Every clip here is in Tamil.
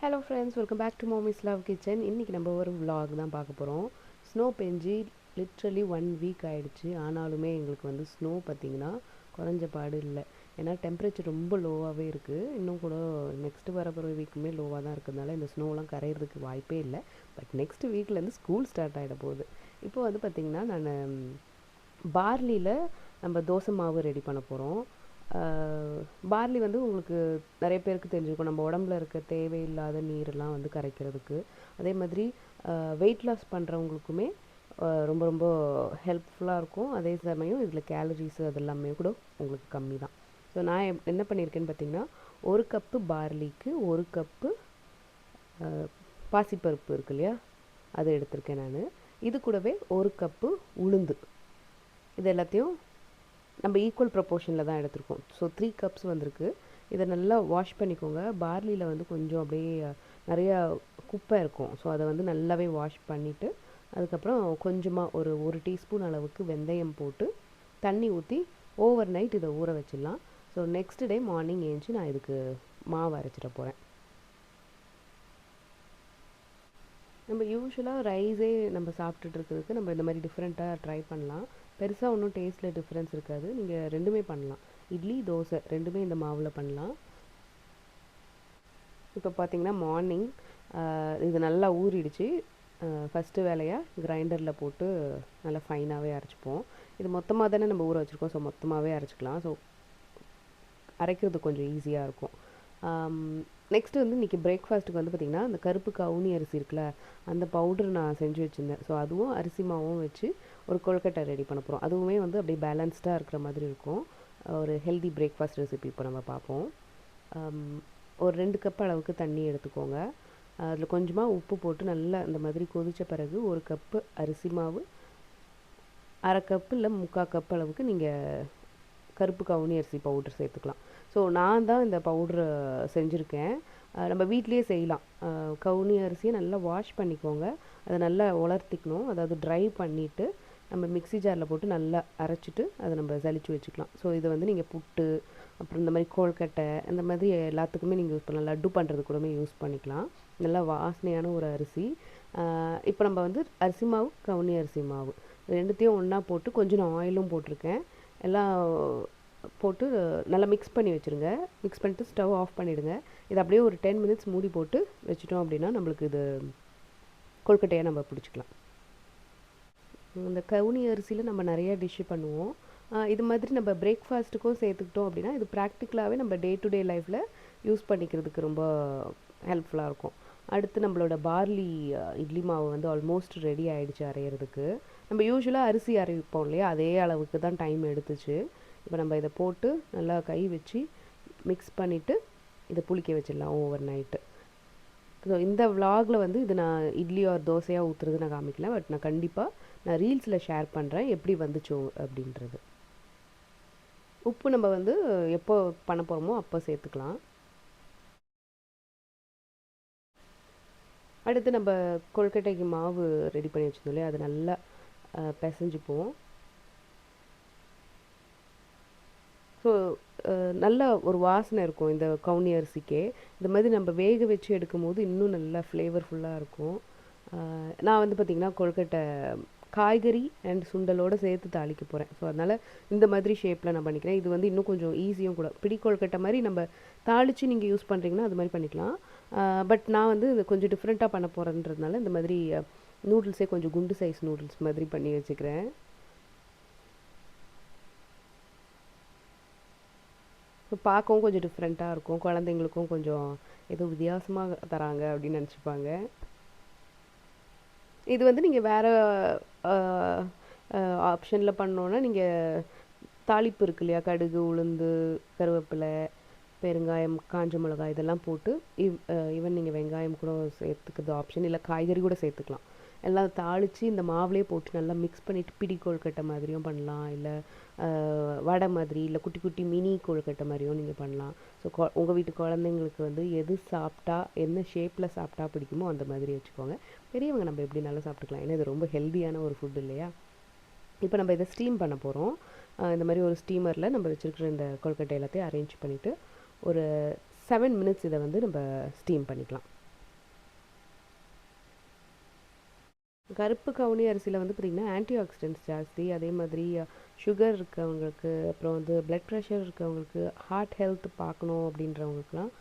Hello friends, welcome back to mommy's love kitchen. இன்றைக்கி நம்ம ஒரு vlog தான் பார்க்க போகிறோம். ஸ்னோ பெஞ்சி லிட்ரலி 1 வீக் ஆகிடுச்சு. ஆனாலுமே எங்களுக்கு வந்து ஸ்னோ பார்த்திங்கன்னா குறைஞ்ச பாடு இல்லை. ஏன்னா டெம்பரேச்சர் ரொம்ப லோவாகவே இருக்குது. இன்னும் கூட நெக்ஸ்ட்டு வரப்போகிற வீக்குமே லோவாக தான் இருக்கிறதுனால இந்த ஸ்னோலாம் கரையிறதுக்கு வாய்ப்பே இல்லை. பட் நெக்ஸ்ட் வீக்லேருந்து ஸ்கூல் ஸ்டார்ட் ஆகிட போகுது. இப்போ வந்து பார்த்திங்கன்னா நான் பார்லியில் நம்ம தோசை மாவு ரெடி பண்ண போகிறோம். பார்லி வந்து உங்களுக்கு நிறைய பேருக்கு தெரிஞ்சிருக்கும், நம்ம உடம்புல இருக்க தேவையில்லாத நீரெல்லாம் வந்து கரைக்கிறதுக்கு. அதே மாதிரி வெயிட் லாஸ் பண்ணுறவங்களுக்குமே ரொம்ப ரொம்ப ஹெல்ப்ஃபுல்லாக இருக்கும். அதே சமயம் இதில் கேலரிஸ் அதெல்லாமே கூட உங்களுக்கு கம்மி தான். ஸோ நான் என்ன பண்ணியிருக்கேன்னு பார்த்தீங்கன்னா, 1 கப்பு பார்லிக்கு 1 கப்பு பாசிப்பருப்பு இருக்கு இல்லையா, அதை எடுத்திருக்கேன் நான். இது கூடவே 1 கப்பு உளுந்து. இது எல்லாத்தையும் நம்ம ஈக்குவல் ப்ரொப்போர்ஷனில் தான் எடுத்திருக்கோம். ஸோ 3 கப்ஸ் வந்திருக்கு. இதை நல்லா வாஷ் பண்ணிக்கோங்க. பார்லியில் வந்து கொஞ்சம் அப்படியே நிறையா குப்பை இருக்கும். ஸோ அதை வந்து நல்லாவே வாஷ் பண்ணிவிட்டு அதுக்கப்புறம் கொஞ்சமாக ஒரு டீஸ்பூன் அளவுக்கு வெந்தயம் போட்டு தண்ணி ஊற்றி ஓவர் நைட் இதை ஊற வச்சிடலாம். ஸோ நெக்ஸ்ட் டே மார்னிங் ஏஞ்சி நான் இதுக்கு மாவு அரைச்சிட போகிறேன். நம்ம யூஸ்வலாக ரைஸே நம்ம சாப்பிட்டுட்டு இருக்கிறதுக்கு நம்ம இந்த மாதிரி டிஃப்ரெண்ட்டாக ட்ரை பண்ணலாம். பெருசாக ஒன்றும் டேஸ்ட்டில் டிஃப்ரென்ஸ் இருக்காது. நீங்கள் ரெண்டுமே பண்ணலாம். இட்லி தோசை ரெண்டுமே இந்த மாவில் பண்ணலாம். இப்போ பார்த்திங்கன்னா மார்னிங் இது நல்லா ஊறிடுச்சு. ஃபஸ்ட்டு வேலையாக கிரைண்டரில் போட்டு நல்லா ஃபைனாகவே அரைச்சிப்போம். இது மொத்தமாக தானே நம்ம ஊற வச்சுருக்கோம். ஸோ மொத்தமாகவே அரைச்சிக்கலாம். ஸோ அரைக்கிறது கொஞ்சம் ஈஸியாக இருக்கும். நெக்ஸ்ட்டு வந்து இன்றைக்கி பிரேக்ஃபாஸ்ட்டுக்கு வந்து பார்த்திங்கன்னா அந்த கருப்பு கவுனி அரிசி இருக்குல்ல, அந்த பவுடர் நான் செஞ்சு வச்சுருந்தேன். ஸோ அதுவும் அரிசி மாவும் வச்சு ஒரு கொழுக்கட்டை ரெடி பண்ண போகிறோம். அதுவுமே வந்து அப்படியே பேலன்ஸ்டாக இருக்கிற மாதிரி இருக்கும். ஒரு ஹெல்தி பிரேக்ஃபாஸ்ட் ரெசிபி இப்போ நம்ம பார்ப்போம். ஒரு 2 கப் அளவுக்கு தண்ணி எடுத்துக்கோங்க. அதில் கொஞ்சமாக உப்பு போட்டு நல்லா இந்த மாதிரி கொதித்த பிறகு 1 கப்பு அரிசி மாவு, 1/2 கப்பு இல்லை 3/4 கப் அளவுக்கு நீங்கள் கருப்பு கவுனி அரிசி பவுடர் சேர்த்துக்கலாம். ஸோ நான் தான் இந்த பவுட்ரு செஞ்சுருக்கேன். நம்ம வீட்லேயே செய்யலாம். கவுனி அரிசியை நல்லா வாஷ் பண்ணிக்கோங்க. அதை நல்லா உலர்த்திக்கணும். அதாவது ட்ரை பண்ணிவிட்டு நம்ம மிக்ஸி ஜாரில் போட்டு நல்லா அரைச்சிட்டு அதை நம்ம சலிச்சு வச்சுக்கலாம். ஸோ இதை வந்து நீங்கள் புட்டு, அப்புறம் இந்த மாதிரி கொழுக்கட்டை, இந்த மாதிரி எல்லாத்துக்குமே நீங்கள் யூஸ் பண்ணலாம். லட்டு பண்ணுறது கூடமே யூஸ் பண்ணிக்கலாம். நல்லா வாசனையான ஒரு அரிசி. இப்போ நம்ம வந்து அரிசி மாவு, கவுனி அரிசி மாவு ரெண்டுத்தையும் ஒன்றா போட்டு கொஞ்சம் நான் ஆயிலும் போட்டிருக்கேன். எல்லாம் போட்டு நல்லா மிக்ஸ் பண்ணி வச்சுருங்க. மிக்ஸ் பண்ணிட்டு ஸ்டவ் ஆஃப் பண்ணிவிடுங்க. இது அப்படியே ஒரு 10 மினிட்ஸ் மூடி போட்டு வச்சுட்டோம் அப்படின்னா நம்மளுக்கு இது கொழுக்கட்டையாக நம்ம பிடிச்சிக்கலாம். இந்த கவுனி அரிசியில் நம்ம நிறைய டிஷ்ஷு பண்ணுவோம். இது மாதிரி நம்ம பிரேக்ஃபாஸ்ட்டுக்கும் சேர்த்துக்கிட்டோம் அப்படின்னா இது ப்ராக்டிக்கலாகவே நம்ம டே டு டே லைஃப்பில் யூஸ் பண்ணிக்கிறதுக்கு ரொம்ப ஹெல்ப்ஃபுல்லாக இருக்கும். அடுத்து நம்மளோட பார்லி இட்லி மாவு வந்து ஆல்மோஸ்ட் ரெடி ஆகிடுச்சு அரைகிறதுக்கு. நம்ம யூஸ்வலாக அரிசி அரைப்போம் இல்லையா, அதே அளவுக்கு தான் டைம் எடுத்துச்சு. இப்போ நம்ம இதை போட்டு நல்லா கை வச்சு மிக்ஸ் பண்ணிவிட்டு இதை புளிக்க வச்சிடலாம் ஓவர் நைட்டு. ஸோ இந்த விலாகில் வந்து இது நான் இட்லி ஆர் தோசையாக ஊற்றுறது நான் காமிக்கல. பட் நான் கண்டிப்பாக நான் ரீல்ஸில் ஷேர் பண்ணுறேன் எப்படி வந்துச்சோ அப்படின்றது. உப்பு நம்ம வந்து எப்போ பண்ண போகிறோமோ அப்போ சேர்த்துக்கலாம். அடுத்து நம்ம கொழுக்கட்டைக்கு மாவு ரெடி பண்ணி வச்சிருந்தோம் இல்லையா, அது நல்லா பிசைஞ்சுப்போம். ஸோ நல்ல ஒரு வாசனை இருக்கும் இந்த கவுனி அரிசிக்கே. இந்த மாதிரி நம்ம வேக வச்சு எடுக்கும் போது இன்னும் நல்லா ஃப்ளேவர்ஃபுல்லாக இருக்கும். நான் வந்து பார்த்திங்கன்னா கொழுக்கட்டை காய்கறி அண்ட் சுண்டலோடு சேர்த்து தாளிக்க போகிறேன். ஸோ அதனால் இந்த மாதிரி ஷேப்பில் நான் பண்ணிக்கிறேன். இது வந்து இன்னும் கொஞ்சம் ஈஸியும் கூட. பிடி கொழுக்கட்டை மாதிரி நம்ம தாளித்து நீங்கள் யூஸ் பண்ணுறீங்கன்னா அது மாதிரி பண்ணிக்கலாம். பட் நான் வந்து இது கொஞ்சம் டிஃப்ரெண்ட்டாக பண்ண போகிறேன்றதுனால இந்த மாதிரி நூடுல்ஸே கொஞ்சம் குண்டு சைஸ் நூடுல்ஸ் மாதிரி பண்ணி வச்சுக்கிறேன். ஸோ பார்க்கவும் கொஞ்சம் டிஃப்ரெண்ட்டாக இருக்கும். குழந்தைங்களுக்கும் கொஞ்சம் ஏதோ வித்தியாசமாக தராங்க அப்படின்னு நினச்சிப்பாங்க. இது வந்து நீங்கள் வேறு ஆப்ஷனில் பண்ணோன்னா நீங்கள் தாளிப்பு இருக்கு இல்லையா, கடுகு, உளுந்து, கருவேப்பிலை, பெருங்காயம், காஞ்ச மிளகாய் இதெல்லாம் போட்டு ஈவன் நீங்கள் வெங்காயம் கூட சேர்த்துக்கிறது ஆப்ஷன், இல்லை காய்கறி கூட சேர்த்துக்கலாம். எல்லாம் தாளித்து இந்த மாவுலேயே போட்டு நல்லா மிக்ஸ் பண்ணிவிட்டு பிடி கொழுக்கட்டை மாதிரியும் பண்ணலாம், இல்லை வடை மாதிரி, இல்லை குட்டி குட்டி மினி கொழுக்கட்டை மாதிரியும் நீங்கள் பண்ணலாம். ஸோ உங்கள் வீட்டு குழந்தைங்களுக்கு வந்து எது சாப்பிட்டா என்ன ஷேப்பில் சாப்பிட்டா பிடிக்குமோ அந்த மாதிரி வச்சுக்கோங்க. பெரியவங்க நம்ம எப்படி நல்லா சாப்பிட்டுக்கலாம். ஏன்னா இது ரொம்ப ஹெல்த்தியான ஒரு ஃபுட் இல்லையா. இப்போ நம்ம இதை ஸ்டீம் பண்ண போகிறோம். இந்த மாதிரி ஒரு ஸ்டீமரில் நம்ம வச்சுருக்கிற இந்த கொழுக்கட்டை எல்லாத்தையும் அரேஞ்ச் பண்ணிவிட்டு ஒரு 7 மினிட்ஸ் இதை வந்து நம்ம ஸ்டீம் பண்ணிக்கலாம். கருப்பு கவுனி அரிசியில் வந்து பார்த்திங்கன்னா ஆன்டி ஆக்சிடென்ட்ஸ் ஜாஸ்தி. அதே மாதிரி சுகர் இருக்கவங்களுக்கு, அப்புறம் வந்து பிளட் ப்ரெஷர் இருக்கவங்களுக்கு, ஹார்ட் ஹெல்த் பார்க்கணும் அப்படின்றவங்களுக்குலாம்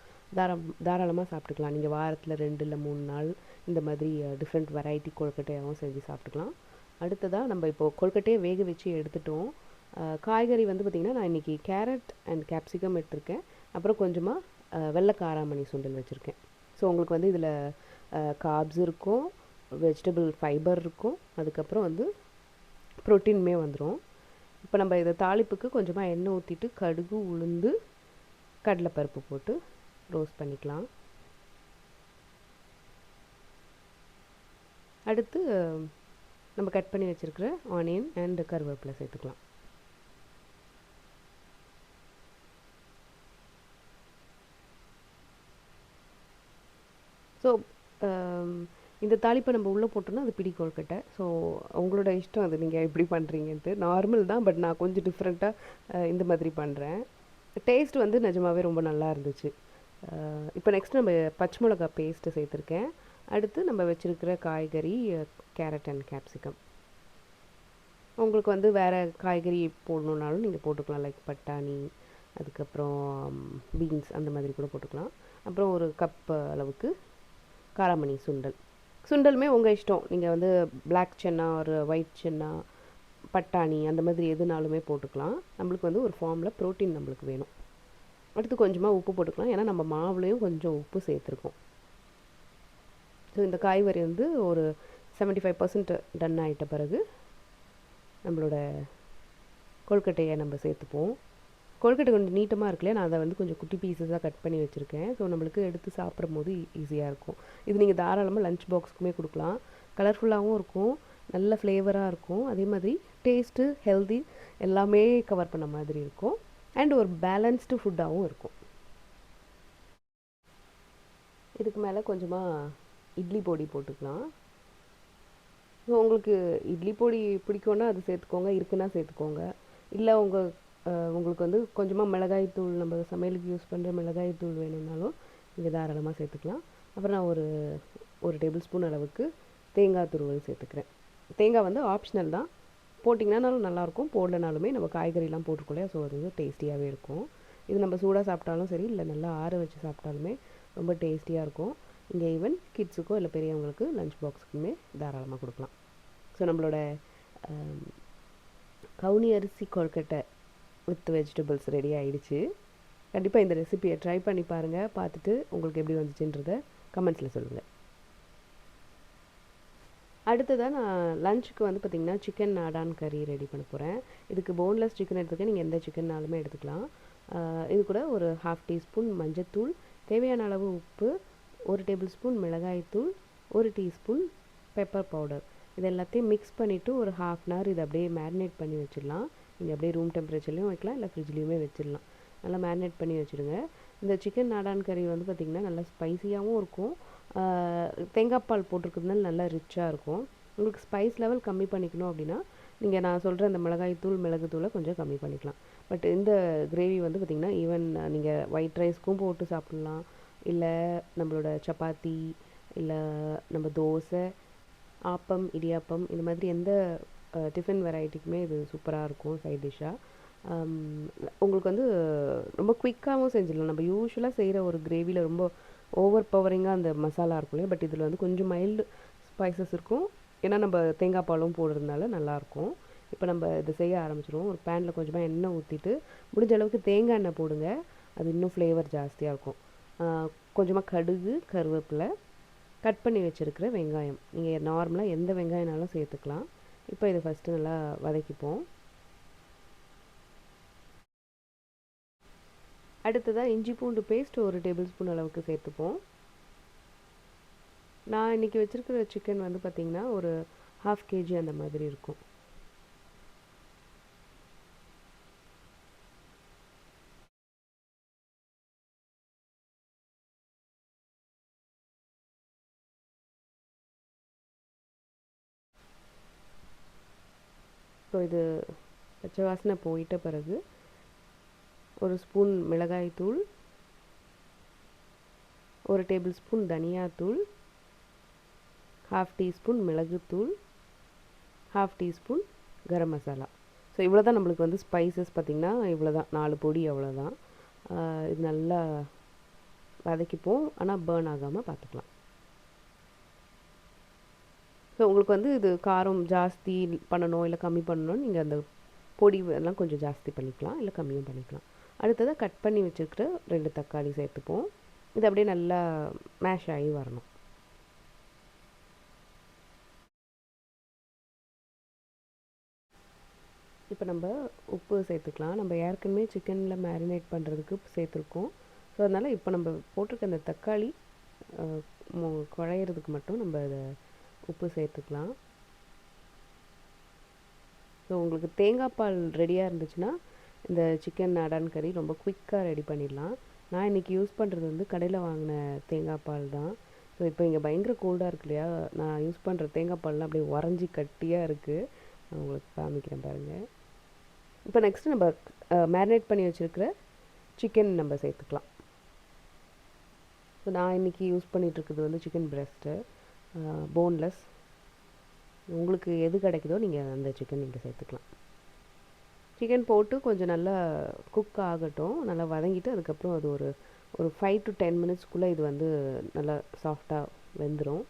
தாராளமாக சாப்பிட்டுக்கலாம். நீங்கள் வாரத்தில் 2 இல்லை 3 நாள் இந்த மாதிரி டிஃப்ரெண்ட் வெரைட்டி கொழுக்கட்டையாகவும் செஞ்சு சாப்பிட்டுக்கலாம். அடுத்ததாக நம்ம இப்போது கொழுக்கட்டையை வேக வச்சு எடுத்துட்டோம். காய்கறி வந்து பார்த்திங்கன்னா நான் இன்றைக்கி கேரட் அண்ட் கேப்சிகம் எடுத்திருக்கேன். அப்புறம் கொஞ்சமாக வெள்ளை காராமணி சுண்டல் வச்சுருக்கேன். ஸோ உங்களுக்கு வந்து இதில் கார்ப்ஸ் இருக்கும், வெஜிடபிள் ஃபைபர் இருக்கும், அதுக்கப்புறம் வந்து ப்ரோட்டீனுமே வந்துடும். இப்போ நம்ம இதை தாளிப்புக்கு கொஞ்சமாக எண்ணெய் ஊற்றிட்டு கடுகு, உளுந்து, கடலைப்பருப்பு போட்டு ரோஸ்ட் பண்ணிக்கலாம். அடுத்து நம்ம கட் பண்ணி வச்சுருக்கிற ஆனியன் அண்ட் கருவேப்பிலை சேர்த்துக்கலாம். ஸோ இந்த தாளிப்பை நம்ம உள்ளே போட்டோம்னா அது பிடி கொழுக்கட்டை. ஸோ உங்களோட இஷ்டம் அது, நீங்கள் எப்படி பண்ணுறீங்கன்ட்டு. நார்மல் தான், பட் நான் கொஞ்சம் டிஃப்ரெண்ட்டாக இந்த மாதிரி பண்ணுறேன். டேஸ்ட் வந்து நிஜமாகவே ரொம்ப நல்லா இருந்துச்சு. இப்போ நெக்ஸ்ட் நம்ம பச்சை மிளகா பேஸ்ட்டு சேர்த்துருக்கேன். அடுத்து நம்ம வச்சுருக்கிற காய்கறி கேரட் அண்ட் கேப்சிகம். உங்களுக்கு வந்து வேறு காய்கறி போடணுன்னாலும் நீங்கள் போட்டுக்கலாம். லைக் பட்டாணி, அதுக்கப்புறம் பீன்ஸ் அந்த மாதிரி கூட போட்டுக்கலாம். அப்புறம் ஒரு கப் அளவுக்கு காராமணி சுண்டல். சுண்டலுமே உங்கள் இஷ்டம். நீங்கள் வந்து பிளாக் சென்னா ஒரு ஒயிட் சென்னா, பட்டாணி அந்த மாதிரி எதுனாலுமே போட்டுக்கலாம். நம்மளுக்கு வந்து ஒரு ஃபார்மில் ப்ரோட்டீன் நம்மளுக்கு வேணும். அடுத்து கொஞ்சமாக உப்பு போட்டுக்கலாம், ஏன்னா நம்ம மாவுலேயும் கொஞ்சம் உப்பு சேர்த்துருக்கோம். ஸோ இந்த காய்கறி வந்து ஒரு 75% டன் ஆகிட்ட பிறகு நம்மளோட கொழுக்கட்டையை நம்ம சேர்த்துப்போம். கொழுக்கட்டை கொஞ்சம் நீட்டமாக இருக்குல்லையா, நான் அதை வந்து கொஞ்சம் குட்டி பீசஸாக கட் பண்ணி வச்சுருக்கேன். ஸோ நம்மளுக்கு எடுத்து சாப்பிடும் போது ஈஸியாக இருக்கும். இது நீங்கள் தாராளமாக லஞ்ச் பாக்ஸுக்குமே கொடுக்கலாம். கலர்ஃபுல்லாகவும் இருக்கும், நல்ல ஃப்ளேவராக இருக்கும், அதே மாதிரி டேஸ்ட்டு, ஹெல்தி எல்லாமே கவர் பண்ண மாதிரி இருக்கும். அண்ட் ஒரு பேலன்ஸ்டு ஃபுட்டாகவும் இருக்கும். இதுக்கு மேலே கொஞ்சமாக இட்லி பொடி போட்டுக்கலாம். ஸோ உங்களுக்கு இட்லி பொடி பிடிக்கும்னா அது சேர்த்துக்கோங்க, இருக்குன்னா சேர்த்துக்கோங்க. இல்லை உங்களுக்கு வந்து கொஞ்சமாக மிளகாய்த்தூள், நம்ம சமையலுக்கு யூஸ் பண்ணுற மிளகாய்த்தூள் வேணும்னாலும் நீங்கள் தாராளமாக சேர்த்துக்கலாம். அப்புறம் நான் ஒரு டேபிள் ஸ்பூன் அளவுக்கு தேங்காய் துருவல் சேர்த்துக்கிறேன். தேங்காய் வந்து ஆப்ஷனல் தான், போட்டிங்கன்னாலும் நல்லாயிருக்கும், போடலனாலுமே நம்ம காய்கறிலாம் போட்டிருக்கோம். ஸோ அது வந்து டேஸ்டியாகவே இருக்கும். இது நம்ம சூடாக சாப்பிட்டாலும் சரி, இல்லை நல்லா ஆற வச்சு சாப்பிட்டாலுமே ரொம்ப டேஸ்டியாக இருக்கும். இங்கே ஈவன் கிட்ஸுக்கோ இல்லை பெரியவங்களுக்கு லஞ்ச் பாக்ஸுக்குமே தாராளமாக கொடுக்கலாம். ஸோ நம்மளோட கவுனி அரிசி கொழுக்கட்டை வித் வெஜிடபிள்ஸ் ரெடி ஆகிடுச்சு. கண்டிப்பாக இந்த ரெசிபியை ட்ரை பண்ணி பாருங்கள். பார்த்துட்டு உங்களுக்கு எப்படி வந்துச்சுன்றதை கமெண்ட்ஸில் சொல்லுங்கள். அடுத்ததாக நான் லஞ்சுக்கு வந்து பார்த்திங்கன்னா சிக்கன் நாடான் கறி ரெடி பண்ண போகிறேன். இதுக்கு போன்லெஸ் சிக்கன் எடுத்துக்க, நீங்கள் எந்த சிக்கன்னாலுமே எடுத்துக்கலாம். இது கூட ஒரு 1/2 டீஸ்பூன் மஞ்சத்தூள், தேவையான அளவு உப்பு, 1 டேபிள் ஸ்பூன் மிளகாய்த்தூள், 1 டீஸ்பூன் பெப்பர் பவுடர், இது எல்லாத்தையும் மிக்ஸ் பண்ணிவிட்டு ஒரு 1/2 அன் ஹவர் இதை அப்படியே மேரினேட் பண்ணி வச்சிடலாம். நீங்கள் அப்படியே ரூம் டெம்பரேச்சர்லேயும் வைக்கலாம், இல்லை ஃப்ரிட்ஜ்லேயுமே வச்சிடலாம். நல்லா மேரினேட் பண்ணி வச்சுடுங்க. இந்த சிக்கன் நாடான் கறி வந்து பார்த்திங்கன்னா நல்லா ஸ்பைஸியாகவும் இருக்கும், தேங்காய் பால் போட்டிருக்கிறதுனால நல்லா ரிச்சாக இருக்கும். உங்களுக்கு ஸ்பைஸ் லெவல் கம்மி பண்ணிக்கணும் அப்படின்னா நீங்கள் நான் சொல்கிற அந்த மிளகாய்த்தூள், மிளகுத்தூளை கொஞ்சம் கம்மி பண்ணிக்கலாம். பட் இந்த கிரேவி வந்து பார்த்திங்கன்னா ஈவன் நீங்கள் ஒயிட் ரைஸ்க்கும் போட்டு சாப்பிட்லாம், இல்லை நம்மளோட சப்பாத்தி, இல்லை நம்ம தோசை, ஆப்பம், இடியாப்பம் இந்த மாதிரி எந்த டிஃபன் வெரைட்டிக்குமே இது சூப்பராக இருக்கும் சைட் டிஷ்ஷாக. உங்களுக்கு வந்து ரொம்ப குயிக்காகவும் செஞ்சிடலாம். நம்ம யூஸ்வலாக செய்கிற ஒரு கிரேவியில் ரொம்ப ஓவர் பவரிங்காக அந்த மசாலா இருக்கும் இல்லையா, பட் இதில் வந்து கொஞ்சம் மைல்டு ஸ்பைசஸ் இருக்கும், ஏன்னா நம்ம தேங்காய் பாலும் போடுறதுனால நல்லாயிருக்கும். இப்போ நம்ம இதை செய்ய ஆரம்பிச்சிடுவோம். ஒரு பேனில் கொஞ்சமாக எண்ணெய் ஊற்றிட்டு, முடிஞ்ச அளவுக்கு தேங்காய் எண்ணெய் போடுங்க, அது இன்னும் ஃப்ளேவர் ஜாஸ்தியாக இருக்கும். கொஞ்சமாக கடுகு, கருவேப்பிலை, கட் பண்ணி வச்சுருக்கிற வெங்காயம், நீங்கள் நார்மலாக எந்த வெங்காயம்னாலும் சேர்த்துக்கலாம். இப்போ இதை ஃபஸ்ட்டு நல்லா வதக்கிப்போம். அடுத்ததாக இஞ்சி பூண்டு பேஸ்ட் 1 டேபிள் ஸ்பூன் அளவுக்கு சேர்த்துப்போம். நான் இன்றைக்கி வச்சுருக்கிற சிக்கன் வந்து பார்த்திங்கன்னா ஒரு 1/2 kg அந்த மாதிரி இருக்கும். ஸோ இது பச்சை வாசனை போயிட்ட பிறகு 1 ஸ்பூன் மிளகாய்த்தூள், 1 டேபிள் ஸ்பூன் தனியாத்தூள், 1/2 டீஸ்பூன் மிளகுத்தூள், 1/2 டீஸ்பூன் கரம் மசாலா. ஸோ இவ்வளோ தான் நம்மளுக்கு வந்து ஸ்பைசஸ் பார்த்திங்கன்னா இவ்வளோ தான், 4 பொடி அவ்வளோதான். இது நல்லா வதக்கிப்போம், ஆனால் பேர்ன் ஆகாமல் பார்த்துக்கலாம். ஸோ உங்களுக்கு வந்து இது காரம் ஜாஸ்தி பண்ணணும் இல்லை கம்மி பண்ணணும், நீங்கள் அந்த பொடி எல்லாம் கொஞ்சம் ஜாஸ்தி பண்ணிக்கலாம் இல்லை கம்மியும் பண்ணிக்கலாம். அடுத்ததாக கட் பண்ணி வச்சுருக்கிற 2 தக்காளி சேர்த்துப்போம். இது அப்படியே நல்லா மேஷ் ஆகி வரணும். இப்போ நம்ம உப்பு சேர்த்துக்கலாம். நம்ம ஏற்கனவே சிக்கனில் மேரினேட் பண்ணுறதுக்கு சேர்த்துருக்கோம். ஸோ அதனால் இப்போ நம்ம போட்டிருக்க அந்த தக்காளி குழையிறதுக்கு மட்டும் நம்ம அதை உப்பு சேர்த்துக்கலாம். ஸோ உங்களுக்கு தேங்காய் பால் ரெடியாக இருந்துச்சுன்னா இந்த சிக்கன் நாடான் கறி ரொம்ப குயிக்காக ரெடி பண்ணிடலாம். நான் இன்றைக்கி யூஸ் பண்ணுறது வந்து கடையில் வாங்கின தேங்காய் பால் தான். ஸோ இப்போ இங்கே பயங்கர கோல்டாக இருக்கு இல்லையா, நான் யூஸ் பண்ணுற தேங்காய் பால்லாம் அப்படியே உறைஞ்சி கட்டியாக இருக்குது. நான் உங்களுக்கு காமிக்கிறேன் பாருங்கள். இப்போ நெக்ஸ்ட்டு நம்ம மேரினேட் பண்ணி வச்சுருக்கிற சிக்கன் நம்ம சேர்த்துக்கலாம். ஸோ நான் இன்றைக்கி யூஸ் பண்ணிகிட்ருக்குறது வந்து சிக்கன் பிரெஸ்ட்டு, போன்லெஸ். உங்களுக்கு எது கிடைக்குதோ நீங்கள் அந்த சிக்கன் நீங்கள் சேர்த்துக்கலாம். சிக்கன் போட்டு கொஞ்சம் நல்லா குக் ஆகட்டும், நல்லா வதங்கிட்டு அதுக்கப்புறம் அது ஒரு 5 to 10 மினிட்ஸ்க்குள்ளே இது வந்து நல்லா சாஃப்டாக வெந்துடும்.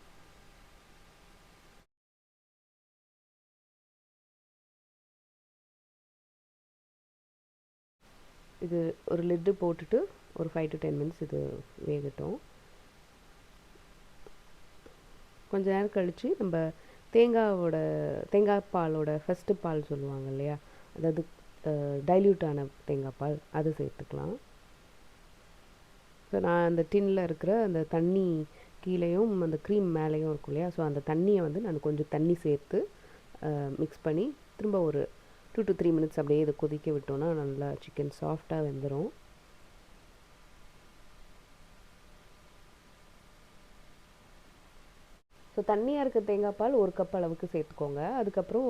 இது ஒரு லிட்டு போட்டுட்டு ஒரு 5 to 10 மினிட்ஸ் இது வேகட்டும். கொஞ்ச நேரம் கழித்து நம்ம தேங்காய் பாலோட ஃபஸ்ட்டு பால் சொல்லுவாங்க இல்லையா, அதாவது டைல்யூட்டான தேங்காய் பால், அது சேர்த்துக்கலாம். ஸோ நான் அந்த டின்னில் இருக்கிற அந்த தண்ணி கீழேயும் அந்த க்ரீம் மேலேயும் இருக்கும் இல்லையா, ஸோ அந்த தண்ணியை வந்து நான் கொஞ்சம் தண்ணி சேர்த்து மிக்ஸ் பண்ணி திரும்ப ஒரு 2 to 3 மினிட்ஸ் அப்படியே இதை கொதிக்க விட்டோன்னா நல்லா சிக்கன் சாஃப்டாக வெந்துடும். ஸோ தண்ணியாக இருக்க தேங்காய் பால் 1 கப் அளவுக்கு சேர்த்துக்கோங்க. அதுக்கப்புறம்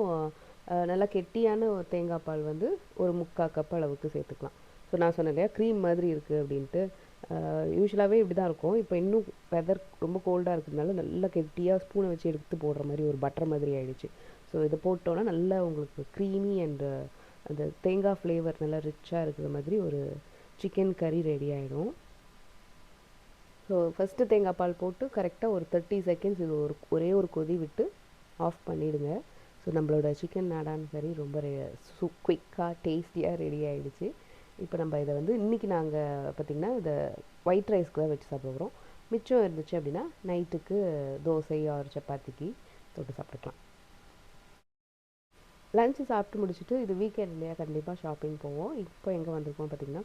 நல்லா கெட்டியான தேங்காய் பால் வந்து ஒரு 3/4 கப் அளவுக்கு சேர்த்துக்கலாம். ஸோ நான் சொன்னேன் இல்லையா க்ரீம் மாதிரி இருக்குது அப்படின்ட்டு, யூஸ்வலாகவே இப்படி தான் இருக்கும். இப்போ இன்னும் வெதர் ரொம்ப கோல்டாக இருக்கிறதுனால நல்லா கெட்டியாக ஸ்பூனை வச்சு எடுத்து போடுற மாதிரி ஒரு பட்டர் மாதிரி ஆகிடுச்சு. ஸோ இதை போட்டோன்னா நல்லா உங்களுக்கு க்ரீமி அண்ட் அந்த தேங்காய் ஃப்ளேவர் நல்லா ரிச்சாக இருக்கிற மாதிரி ஒரு சிக்கன் கறி ரெடி ஆகிடும். ஸோ ஃபஸ்ட்டு தேங்காய் பால் போட்டு கரெக்டாக ஒரு 30 செகண்ட்ஸ் இது ஒரே ஒரு கொதி விட்டு ஆஃப் பண்ணிவிடுங்க. ஸோ நம்மளோட சிக்கன் நாடான் கறி ரொம்ப குயிக்காக டேஸ்டியாக ரெடி ஆகிடுச்சு. இப்போ நம்ம இதை வந்து இன்றைக்கி நாங்கள் பார்த்திங்கன்னா இதை ஒயிட் ரைஸ்க்கு தான் வச்சு சாப்பிட போகிறோம். மிச்சம் இருந்துச்சு அப்படின்னா நைட்டுக்கு தோசை ஆர் சப்பாத்திக்கு தொட்டு சாப்பிட்டுக்கலாம். லஞ்சு சாப்பிட்டு முடிச்சுட்டு இது வீக்கெண்ட் இல்லையா, கண்டிப்பாக ஷாப்பிங் போவோம். இப்போ எங்கே வந்திருக்கோம் பார்த்திங்கன்னா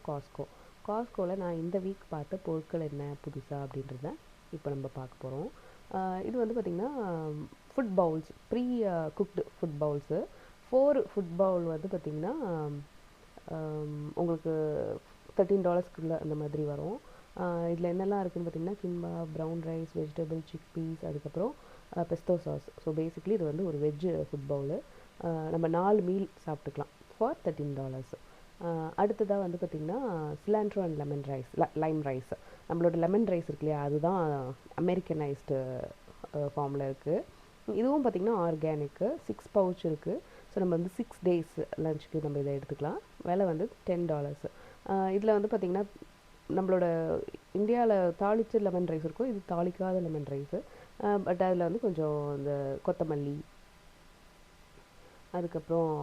காஸ்கோவில் நான் இந்த வீக் பார்த்த பொருட்கள் என்ன புதுசாக அப்படின்றத இப்போ நம்ம பார்க்க போகிறோம். இது வந்து பார்த்திங்கன்னா food bowls, pre cooked food bowls. 4 food bowl வந்து பார்த்திங்கன்னா உங்களுக்கு $13 அந்த மாதிரி வரும். இதில் என்னெல்லாம் இருக்குதுன்னு பார்த்திங்கன்னா kimbap, brown rice, vegetable, chickpeas, அதுக்கப்புறம் பெஸ்டோ சாஸ். ஸோ பேசிக்லி இது வந்து ஒரு வெஜ் ஃபுட் பவுலு. நம்ம 4 மீல் சாப்பிட்டுக்கலாம் ஃபார் $13. அடுத்ததாக வந்து பார்த்திங்கன்னா cilantro and lemon rice, Lime rice. நம்மளோட லெமன் ரைஸ் இருக்கு இல்லையா, அதுதான் அமெரிக்கனைஸ்டு ஃபார்மில் இருக்குது. இதுவும் பார்த்திங்கன்னா ஆர்கானிக்கு. 6 பவுச் இருக்குது. ஸோ நம்ம வந்து 6 டேஸ் லஞ்சுக்கு நம்ம இதை எடுத்துக்கலாம். விலை வந்து $10. இதில் வந்து பார்த்திங்கன்னா நம்மளோட இந்தியாவில் தாளித்த லெமன் ரைஸ் இருக்கும், இது தாளிக்காத லெமன் ரைஸு. பட் அதில் வந்து கொஞ்சம் இந்த கொத்தமல்லி, அதுக்கப்புறம்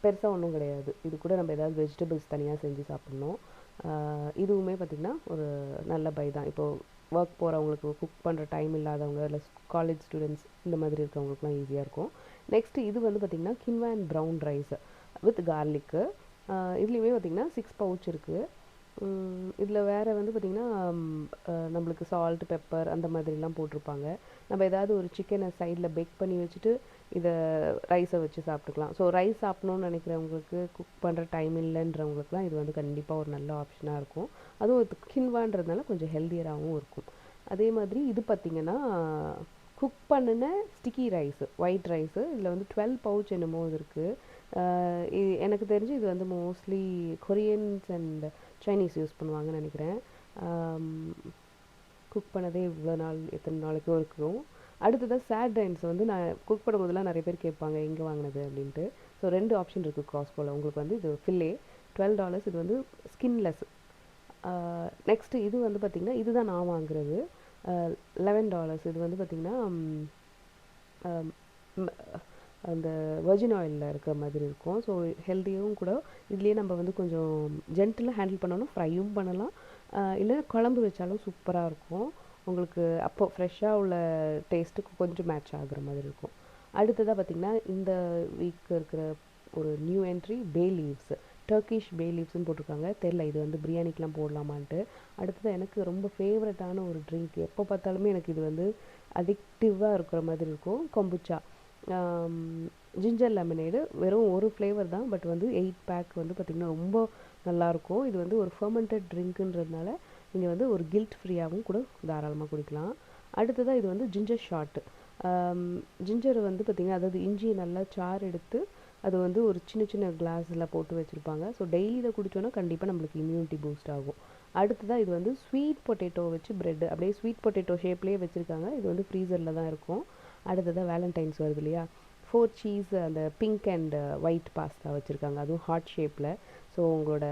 பெருசாக ஒன்றும் கிடையாது. இது கூட நம்ம ஏதாவது வெஜிடபிள்ஸ் தனியாக செஞ்சு சாப்பிட்ணும். இதுவுமே பார்த்திங்கன்னா ஒரு நல்ல பை தான். இப்போது ஒர்க் போகிறவங்களுக்கு, குக் பண்ணுற டைம் இல்லாதவங்க, இல்லை காலேஜ் ஸ்டூடெண்ட்ஸ் இந்த மாதிரி இருக்கிறவங்களுக்குலாம் ஈஸியாக இருக்கும். நெக்ஸ்ட்டு இது வந்து பார்த்திங்கன்னா quinoa and brown rice with garlic. இதுலேயுமே பார்த்திங்கன்னா 6 பவுச் இருக்குது. இதில் வேறு வந்து பார்த்திங்கன்னா நம்மளுக்கு சால்ட், பெப்பர் அந்த மாதிரிலாம் போட்டிருப்பாங்க. நம்ம ஏதாவது ஒரு சிக்கனை சைடில் பேக் பண்ணி வச்சுட்டு இதை ரைஸை வச்சு சாப்பிட்டுக்கலாம். ஸோ ரைஸ் சாப்பிட்ணுன்னு நினைக்கிறவங்களுக்கு, குக் பண்ணுற டைம் இல்லைன்றவங்களுக்குலாம் இது வந்து கண்டிப்பாக ஒரு நல்ல ஆப்ஷனாக இருக்கும். அதுவும் கின்வான்றதுனால கொஞ்சம் ஹெல்த்தியராகவும் இருக்கும். அதே மாதிரி இது பார்த்திங்கன்னா குக் பண்ணின ஸ்டிக்கி ரைஸு, ஒயிட் ரைஸு. இதில் வந்து 12 பவுச் என்னமோ இது இருக்குது. எனக்கு தெரிஞ்சு இது வந்து mostly Koreans and Chinese use பண்ணுவாங்கன்னு நினைக்கிறேன். குக் பண்ணதே இவ்வளோ நாள், எத்தனை நாளைக்கும் இருக்கும். அடுத்ததாக சார்டைன்ஸ் வந்து நான் குக் பண்ணும்போதெல்லாம் நிறைய பேர் கேட்பாங்க எங்கே வாங்கினது அப்படின்ட்டு. ஸோ 2 ஆப்ஷன் இருக்குது காஸ்ட்கோவில். உங்களுக்கு வந்து இது ஃபில்லே $12, இது வந்து ஸ்கின்லெஸ். நெக்ஸ்ட்டு இது வந்து பார்த்திங்கன்னா இதுதான் நான் வாங்குறது, $11. இது வந்து பார்த்திங்கன்னா அந்த வெர்ஜின் ஆயிலில் இருக்கிற மாதிரி இருக்கும். ஸோ ஹெல்த்தியும் கூட. இதுலேயே நம்ம வந்து கொஞ்சம் ஜென்டிலாக ஹேண்டில் பண்ணணும், ஃப்ரையும் பண்ணலாம், இல்லை குழம்பு வச்சாலும் சூப்பராக இருக்கும். உங்களுக்கு அப்போது ஃப்ரெஷ்ஷாக உள்ள டேஸ்ட்டுக்கு கொஞ்சம் மேட்ச் ஆகுற மாதிரி இருக்கும். அடுத்ததாக பார்த்திங்கன்னா இந்த வீக் இருக்கிற ஒரு new entry bay leaves, Turkish bay லீவ்ஸ்னு போட்டிருக்காங்க. தெரில இது வந்து பிரியாணிக்கெலாம் போடலாமான்ட்டு. அடுத்தது எனக்கு ரொம்ப ஃபேவரட்டான ஒரு ட்ரிங்க், எப்போ பார்த்தாலுமே எனக்கு இது வந்து அடிக்டிவாக இருக்கிற மாதிரி இருக்கும், கொம்புச்சா. ஜிஞ்சர் லெமனேடு வெறும் ஒரு ஃப்ளேவர் தான், பட் வந்து 8 பேக் வந்து பார்த்திங்கன்னா ரொம்ப நல்லாயிருக்கும். இது வந்து ஒரு ஃபர்மெண்டட் ட்ரிங்க்குன்றதுனால நீங்கள் வந்து ஒரு கில்ட் ஃப்ரீயாகவும் கூட தாராளமாக குடிக்கலாம். அடுத்ததாக இது வந்து ஜிஞ்சர் ஷாட்டு. ஜிஞ்சர் வந்து பார்த்திங்கன்னா, அதாவது இஞ்சி நல்லா சாறு எடுத்து அது வந்து ஒரு சின்ன சின்ன கிளாஸில் போட்டு வச்சுருப்பாங்க. ஸோ டெய்லி இதை குடித்தோன்னா கண்டிப்பாக நம்மளுக்கு இம்யூனிட்டி பூஸ்ட் ஆகும். அடுத்ததாக இது வந்து ஸ்வீட் பொட்டேட்டோ வச்சு ப்ரெட் அப்படியே ஸ்வீட் பொட்டேட்டோ ஷேப்லேயே வச்சுருக்காங்க. இது வந்து ஃப்ரீசரில் தான் இருக்கும். அடுத்ததாக வேலண்டைன்ஸ் வருது இல்லையா, 4 சீஸ் அந்த பிங்க் அண்ட் ஒயிட் பாஸ்தா வச்சுருக்காங்க, அதுவும் ஹார்ட் ஷேப்பில். ஸோ உங்களோட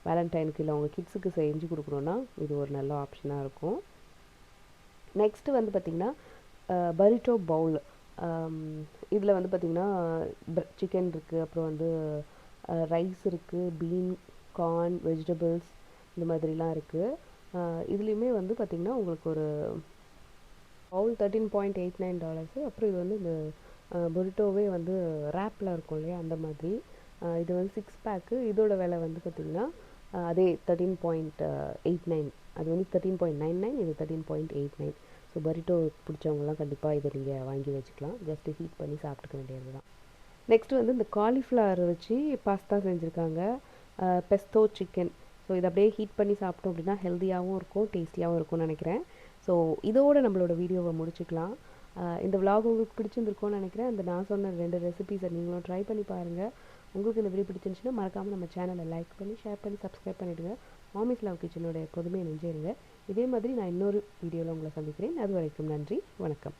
வேலண்டைனுக்கு இல்லை உங்கள் கிட்ஸுக்கு செஞ்சு கொடுக்கணுன்னா இது ஒரு நல்ல ஆப்ஷனாக இருக்கும். நெக்ஸ்ட்டு வந்து பார்த்திங்கன்னா பரிட்டோ பவுல். இதில் வந்து பார்த்திங்கன்னா சிக்கன் இருக்குது, அப்புறம் வந்து ரைஸ் இருக்குது, பீன், கார்ன், வெஜிடபிள்ஸ் இந்த மாதிரிலாம் இருக்குது. இதுலேயுமே வந்து பார்த்திங்கன்னா உங்களுக்கு ஒரு பவுல் $13.89. அப்புறம் இது வந்து இந்த பொரிட்டோவே வந்து ரேப்பில் இருக்கும் இல்லையா, அந்த மாதிரி. இது வந்து 6 பேக்கு. இதோட விலை வந்து பார்த்திங்கன்னா அதே 13.89. அது வந்து 13.99, இது 13.89. ஸோ பரிட்டோ பிடிச்சவங்கலாம் கண்டிப்பாக இதை நீங்கள் வாங்கி வச்சுக்கலாம். ஜஸ்ட்டு ஹீட் பண்ணி சாப்பிட்டுக்க வேண்டியது தான். நெக்ஸ்ட்டு வந்து இந்த காலிஃப்ளவர் வச்சு பாஸ்தா செஞ்சுருக்காங்க, பெஸ்தோ சிக்கன். ஸோ இதை அப்படியே ஹீட் பண்ணி சாப்பிட்டோம் அப்படின்னா ஹெல்த்தியாகவும் இருக்கும், டேஸ்டியாகவும் இருக்கும்னு நினைக்கிறேன். ஸோ இதோடு நம்மளோட வீடியோவை முடிச்சுக்கலாம். இந்த விலாக் உங்களுக்கு பிடிச்சிருந்துருக்கும்னு நினைக்கிறேன். அந்த நான் சொன்ன 2 ரெசிபீஸை நீங்களும் ட்ரை பண்ணி பாருங்கள். உங்களுக்கு இந்த வீடியோ பிடிச்சிருந்துச்சுன்னா மறக்காமல் நம்ம சேனலை லைக் பண்ணி, ஷேர் பண்ணி, சப்ஸ்கிரைப் பண்ணிவிடுங்க. மாமிஸ் லவ் கிச்சனோட எப்போதுமே நினைஞ்சிருங்க. இதே மாதிரி நான் இன்னொரு வீடியோவில் உங்களை சந்திக்கிறேன். அது வரைக்கும் நன்றி, வணக்கம்.